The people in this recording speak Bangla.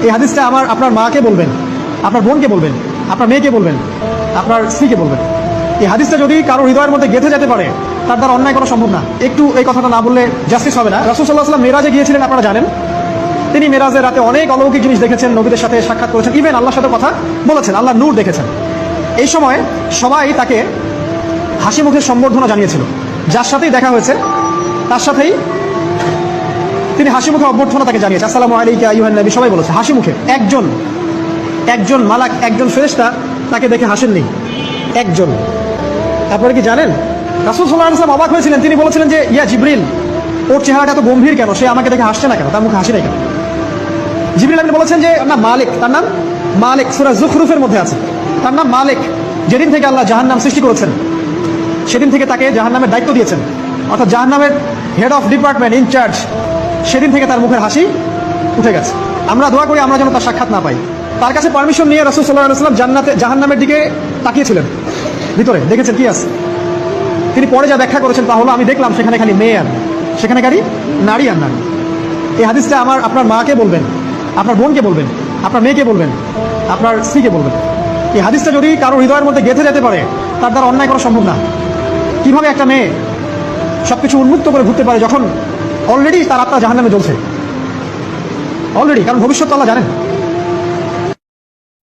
এই হাদিসটা আপনার মাকে বলবেন, আপনার বোনকে বলবেন, আপনার মেয়েকে বলবেন, আপনার স্ত্রীকে বলবেন। এই হাদিসটা যদি কারো হৃদয়ের মধ্যে গেঁথে যেতে পারে, তার দ্বারা অন্যায় করা সম্ভব না। একটু এই কথাটা না বললে জাস্টিস হবে না। রাসূল সাল্লাল্লাহু আলাইহি ওয়াসাল্লাম মেরাজে গিয়েছিলেন, আপনারা জানেন। তিনি মেরাজের রাতে অনেক অলৌকিক জিনিস দেখেছেন, নবীদের সাথে সাক্ষাৎ করেছেন, ইভেন আল্লাহর সাথে কথা বলেছেন, আল্লাহর নূর দেখেছেন। এই সময় সবাই তাকে হাসি মুখের সম্বর্ধনা জানিয়েছিল। যার সাথেই দেখা হয়েছে তার সাথেই তিনি হাসি মুখে অভ্যর্থনা তাকে জানিয়েছে, আসসালামু আলাইকা আইয়ুহান নবী, সবাই বলেছে হাসি মুখে। একজন মালাক, একজন ফেরেশতা তাকে দেখে হাসেননি, একজন। তারপরে কি জানেন, রাসূল সাল্লাল্লাহু আলাইহি ওয়াসাল্লাম অবাক হয়েছিলেন। তিনি বলেছিলেন যে ইয়া জিবরিল, ওর চেহারাটা এত গম্ভীর কেন, সে আমাকে দেখে হাসছে না কেন, তার মুখে হাসি নাই কেন? জিবরিল আমিন বলেছেন যে না মালিক, তার নাম মালিক, সূরা যুখরুফের মধ্যে আছে, তার নাম মালিক। যেদিন থেকে আল্লাহ জাহান্নাম সৃষ্টি করেছেন সেদিন থেকে তাকে জাহান্নামের দায়িত্ব দিয়েছেন, অর্থাৎ জাহান্নামের হেড অফ ডিপার্টমেন্ট, ইনচার্জ। সেদিন থেকে তার মুখের হাসি উঠে গেছে। আমরা দোয়া করি আমরা যেন তার সাক্ষাৎ না পাই। তার কাছে পারমিশন নিয়ে রাসূল সাল্লাল্লাহু আলাইহি ওয়াসাল্লাম জাহান্নামের দিকে তাকিয়েছিলেন, ভিতরে দেখেছেন কি আছে। তিনি পরে যা ব্যাখ্যা করেছেন তা হলো, আমি দেখলাম সেখানে খালি মেয়ে আর সেখানে খালি নারী আর নারী। এই হাদিসটা আপনার মাকে বলবেন, আপনার বোনকে বলবেন, আপনার মেয়েকে বলবেন, আপনার স্ত্রীকে বলবেন। এই হাদিসটা যদি কারো হৃদয়ের মধ্যে গেঁথে যেতে পারে, তার দ্বারা অন্যায় করা সম্ভব না। কিভাবে একটা মেয়ে সবকিছু উন্মুক্ত করে ঘুরতে পারে যখন অলরেডি তার আত্মা জাহান্নামে জ্বলছে, অলরেডি, কারণ ভবিষ্যৎ আল্লাহ জানেন।